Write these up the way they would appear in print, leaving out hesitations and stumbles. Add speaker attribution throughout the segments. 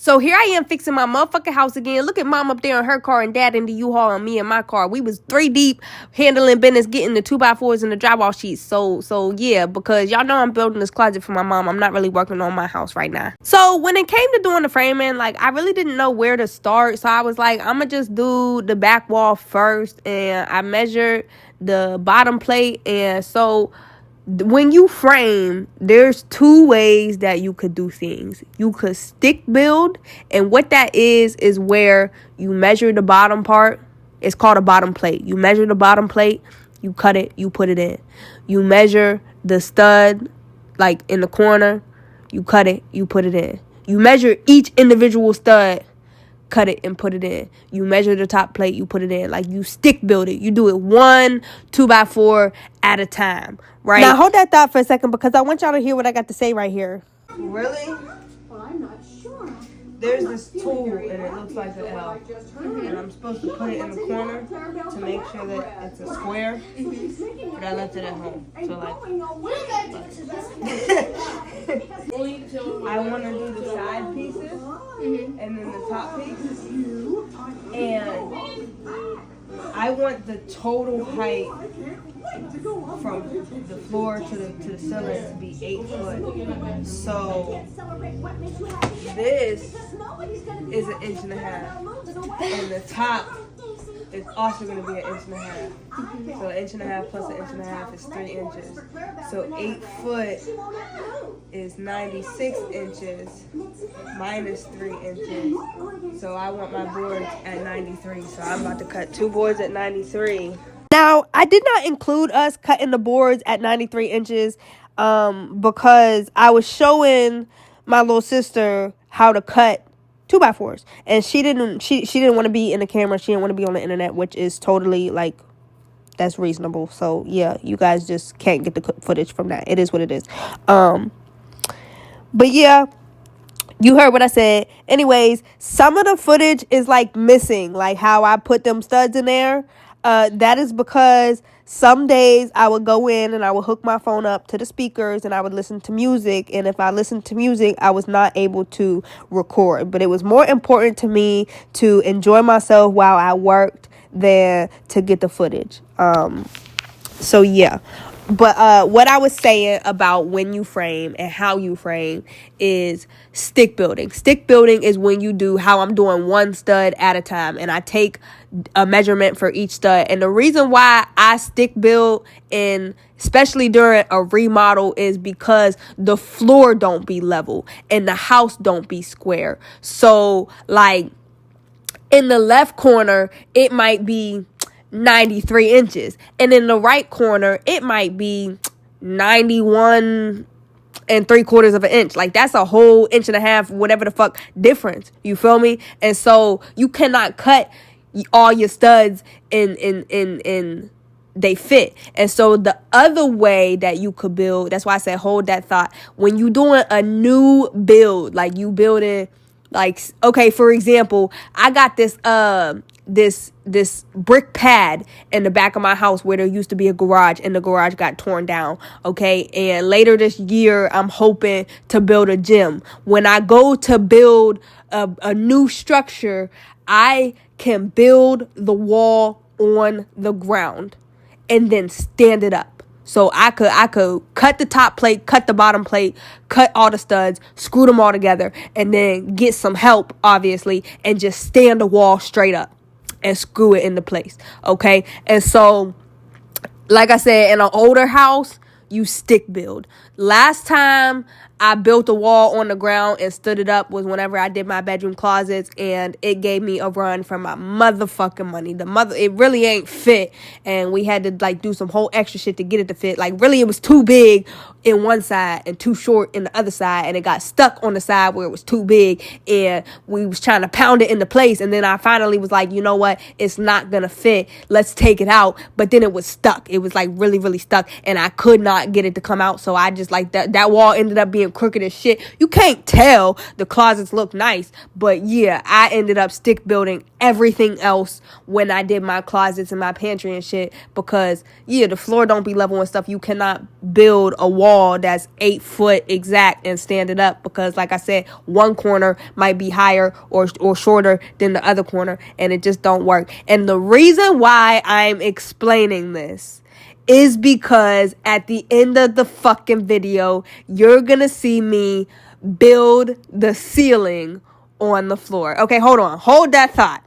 Speaker 1: So here I am fixing my motherfucking house again. Look at mom up there in her car and dad in the U-Haul and me in my car. We was 3 deep handling business, getting the 2x4s and the drywall sheets. So yeah, because y'all know I'm building this closet for my mom. I'm not really working on my house right now. So when it came to doing the framing, like, I really didn't know where to start. So I was like, I'm gonna just do the back wall first. And I measured the bottom plate. And so when you frame, there's 2 ways that you could do things. You could stick build, and what that is where you measure the bottom part. It's called a bottom plate. You measure the bottom plate, you cut it, you put it in. You measure the stud, like in the corner, you cut it, you put it in. You measure each individual stud, cut it and put it in. You measure the top plate, you put it in. Like, you stick build it. You do it 1 2x4 at a time, right? Now hold that thought for a second, because I want y'all to hear what I got to say right here. Really?
Speaker 2: Well, I'm not sure.
Speaker 1: There's this tool and it looks like an L, and I'm supposed to put it in the corner to make sure that it's a square, but I left it at home. So like, I want to do the side pieces and then the top piece, and I want the total height from the floor to the ceiling to be 8 foot. So this is 1.5 inches, and the top is also going to be 1.5 inches. So 1.5 inches plus 1.5 inches is 3 inches. So 8 foot is 96 inches minus 3 inches. So I want my boards at 93. So I'm about to cut 2 boards at 93. Now, I did not include us cutting the boards at 93 inches because I was showing my little sister how to cut 2x4s, and she didn't want to be in the camera. She didn't want to be on the internet, which is totally, like, that's reasonable. So yeah, you guys just can't get the footage from that. It is what it is. But yeah, you heard what I said. Anyways, some of the footage is like missing, like how I put them studs in there. That is because some days I would go in and I would hook my phone up to the speakers and I would listen to music. And if I listened to music, I was not able to record. But it was more important to me to enjoy myself while I worked than to get the footage. So yeah. But what I was saying about when you frame and how you frame is stick building. Stick building is when you do how I'm doing 1 stud at a time, and I take a measurement for each stud. And the reason why I stick build, and especially during a remodel, is because the floor don't be level and the house don't be square. So like in the left corner, it might be 93 inches, and in the right corner it might be 91 3/4 of an inch. Like, that's a whole 1.5 inches, whatever the fuck difference. You feel me? And so you cannot cut all your studs in they fit. And so the other way that you could build, that's why I said hold that thought, when you doing a new build, like you building, like, okay, for example, I got this this brick pad in the back of my house where there used to be a garage, and the garage got torn down. Okay. And later this year, I'm hoping to build a gym. When I go to build a new structure, I can build the wall on the ground and then stand it up. So I could cut the top plate, cut the bottom plate, cut all the studs, screw them all together, and then get some help, obviously, and just stand the wall straight up and screw it into place. Okay. And so, like I said, in an older house, you stick build. Last time I built a wall on the ground and stood it up was whenever I did my bedroom closets, and it gave me a run for my motherfucking money. It really ain't fit, and we had to like do some whole extra shit to get it to fit. Like, really, it was too big in one side and too short in the other side, and it got stuck on the side where it was too big, and we was trying to pound it into place, and then I finally was like, you know what, it's not gonna fit, let's take it out. But then it was stuck. It was like really, really stuck, and I could not get it to come out, so I just just like that wall ended up being crooked as shit. You can't tell. The closets look nice, but yeah, I ended up stick building everything else when I did my closets and my pantry and shit, because yeah, the floor don't be level and stuff. You cannot build a wall that's 8 foot exact and stand it up, because like I said, one corner might be higher or shorter than the other corner, and it just don't work. And the reason why I'm explaining this is because at the end of the fucking video, you're gonna see me build the ceiling on the floor. Okay, hold on. Hold that thought.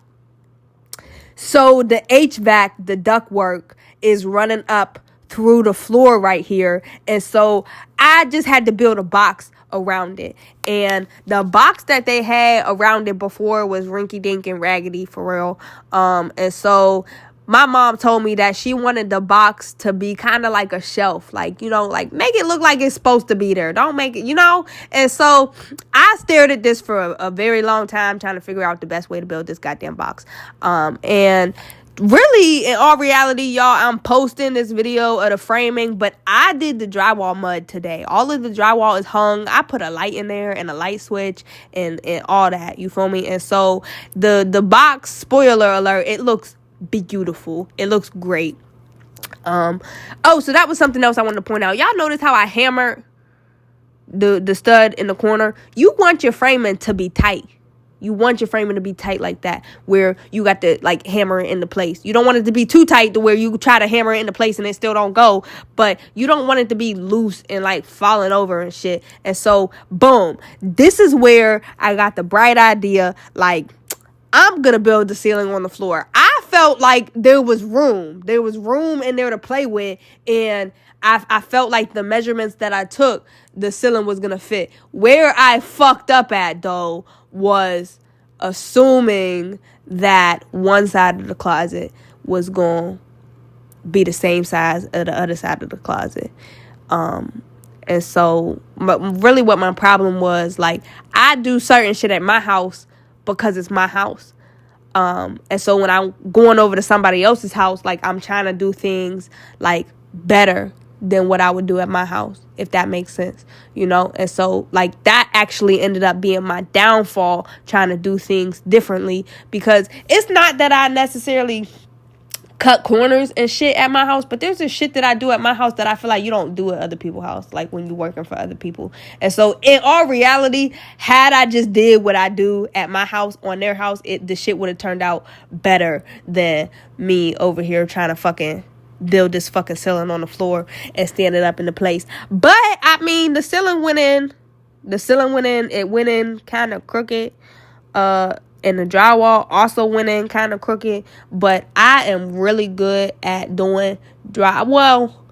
Speaker 1: So the HVAC, the ductwork, is running up through the floor right here. And so I just had to build a box around it. And the box that they had around it before was rinky dink and raggedy for real. And so my mom told me that she wanted the box to be kind of like a shelf, like, you know, like make it look like it's supposed to be there. Don't make it, you know. And so I stared at this for a very long time, trying to figure out the best way to build this goddamn box. And really, in all reality, y'all, I'm posting this video of the framing, but I did the drywall mud today. All of the drywall is hung. I put a light in there and a light switch and all that. You feel me? And so the box, spoiler alert, it looks beautiful. It looks great. So that was something else I wanted to point out. Y'all notice how I hammered the stud in the corner? You want your framing to be tight. You want your framing to be tight like that, where you got to like hammer it into place. You don't want it to be too tight to where you try to hammer it into place and it still don't go, but you don't want it to be loose and like falling over and shit. And so boom, this is where I got the bright idea, like, I'm gonna build the ceiling on the floor. I felt like there was room in there to play with, and I felt like the measurements that I took, the ceiling was gonna fit. Where I fucked up at though was assuming that one side of the closet was gonna be the same size as the other side of the closet. And so really what my problem was, like, I do certain shit at my house because it's my house. And so when I'm going over to somebody else's house, like, I'm trying to do things like better than what I would do at my house, if that makes sense, you know? And so like that actually ended up being my downfall, trying to do things differently, because it's not that I necessarily cut corners and shit at my house, but there's this shit that I do at my house that I feel like you don't do at other people's house, like when you're working for other people. And so in all reality, had I just did what I do at my house on their house, the shit would have turned out better than me over here trying to fucking build this fucking ceiling on the floor and stand it up into place. But I mean, the ceiling went in, it went in kind of crooked, and the drywall also went in kind of crooked. But I am really good at doing well,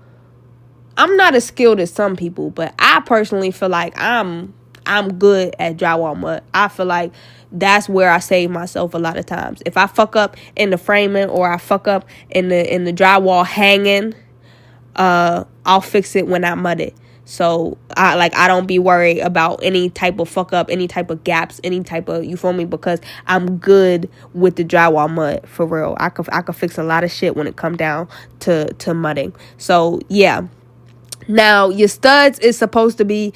Speaker 1: I'm not as skilled as some people, but I personally feel like I'm good at drywall mud. I feel like that's where I save myself a lot of times. If I fuck up in the framing or I fuck up in the drywall hanging, I'll fix it when I mud it. So I don't be worried about any type of fuck up, any type of gaps, any type of, you feel me? Because I'm good with the drywall mud, for real. I could fix a lot of shit when it come down to mudding. So yeah. Now your studs is supposed to be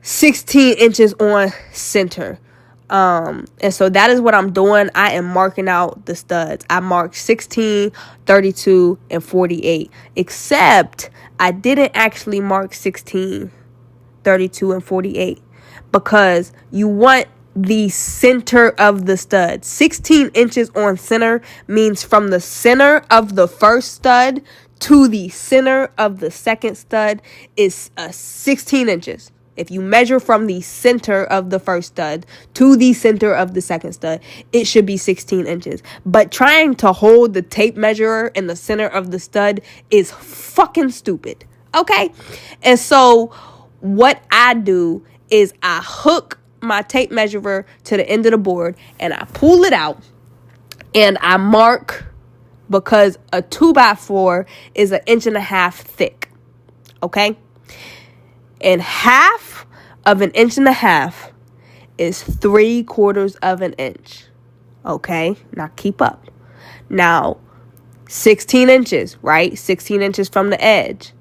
Speaker 1: 16 inches on center. And so that is what I'm doing. I am marking out the studs. I marked 16, 32, and 48. Except I didn't actually mark 16, 32, and 48 because you want the center of the stud. 16 inches on center means from the center of the first stud to the center of the second stud is 16 inches. If you measure from the center of the first stud to the center of the second stud, it should be 16 inches. But trying to hold the tape measure in the center of the stud is fucking stupid. Okay? And so what I do is I hook my tape measure to the end of the board and I pull it out and I mark, because a 2x4 is 1.5 inches thick. Okay? And half of 1.5 inches is 3/4 of an inch. Okay, now keep up. Now, 16 inches, right? 16 inches from the edge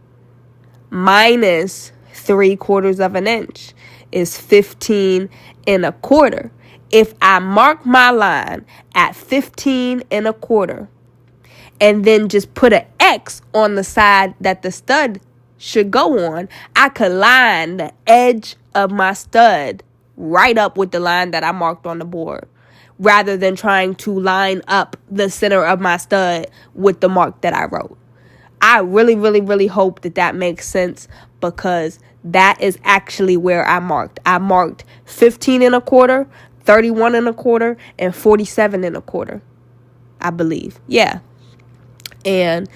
Speaker 1: minus 3/4 of an inch is 15 1/4. If I mark my line at 15 1/4 and then just put an X on the side that the stud should go on, I could line the edge of my stud right up with the line that I marked on the board, rather than trying to line up the center of my stud with the mark that I wrote. I really, really, really hope that makes sense, because that is actually where I marked. I marked 15 1/4, 31 1/4, and 47 1/4, I believe. Yeah. And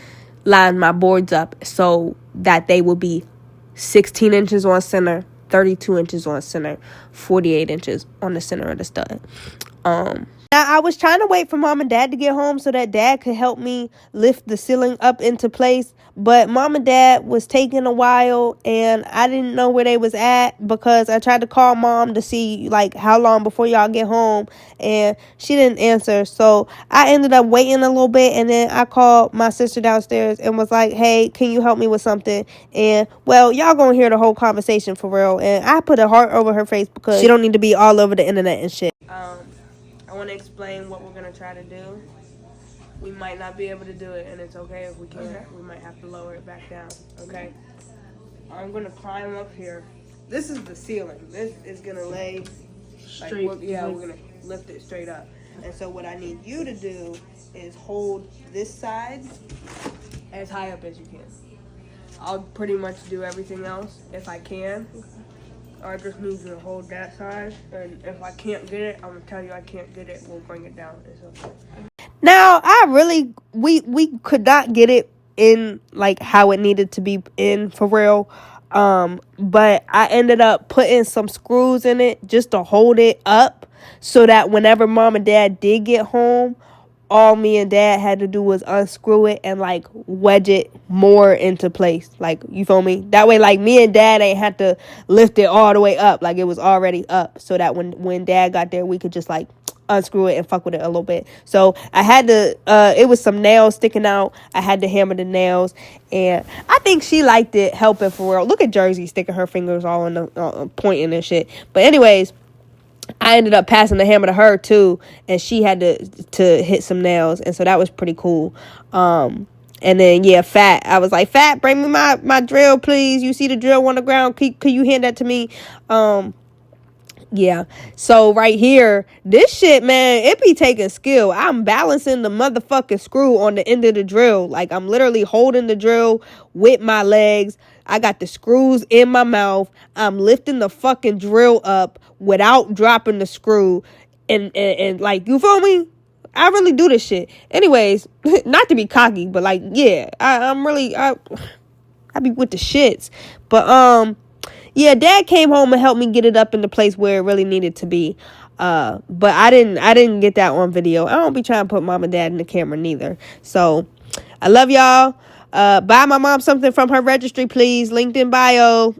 Speaker 1: lined my boards up so that they will be 16 inches on center, 32 inches on center, 48 inches on the center of the stud. Now, I was trying to wait for mom and dad to get home so that dad could help me lift the ceiling up into place. But mom and dad was taking a while, and I didn't know where they was at, because I tried to call mom to see like how long before y'all get home, and she didn't answer. So I ended up waiting a little bit, and then I called my sister downstairs and was like, hey, can you help me with something? And well, y'all gonna hear the whole conversation for real. And I put a heart over her face because she don't need to be all over the internet and shit. I want to explain what we're going to try to do. We might not be able to do it, and it's okay if we can't. Okay. We might have to lower it back down, okay? I'm going to climb up here. This is the ceiling. This is going to lay straight. We're going to lift it straight up. And so what I need you to do is hold this side as high up as you can. I'll pretty much do everything else if I can. I just need you to hold that side, and if I can't get it, I'm gonna tell you I can't get it. We'll bring it down. It's okay. Now, we could not get it in like how it needed to be in for real. But I ended up putting some screws in it just to hold it up, so that whenever mom and dad did get home, all me and dad had to do was unscrew it and like wedge it more into place. Like, you feel me? That way, like, me and dad ain't had to lift it all the way up. Like, it was already up, so that when dad got there, we could just like unscrew it and fuck with it a little bit. So I had to, it was some nails sticking out. I had to hammer the nails, and I think she liked it helping for real. Look at Jersey sticking her fingers all in the pointing and shit. But anyways, I ended up passing the hammer to her too, and she had to hit some nails, and so that was pretty cool. And then Fat, I was like, Fat, bring me my drill, please. You see the drill on the ground? Could you hand that to me? So right here, this shit, man, it be taking skill. I'm balancing the motherfucking screw on the end of the drill. Like, I'm literally holding the drill with my legs. I got the screws in my mouth. I'm lifting the fucking drill up without dropping the screw. And like, you feel me? I really do this shit. Anyways, not to be cocky, but like, yeah, I be with the shits. But, dad came home and helped me get it up in the place where it really needed to be. But I didn't get that on video. I don't be trying to put mom and dad in the camera neither. So I love y'all. Buy my mom something from her registry, please. Linked in bio.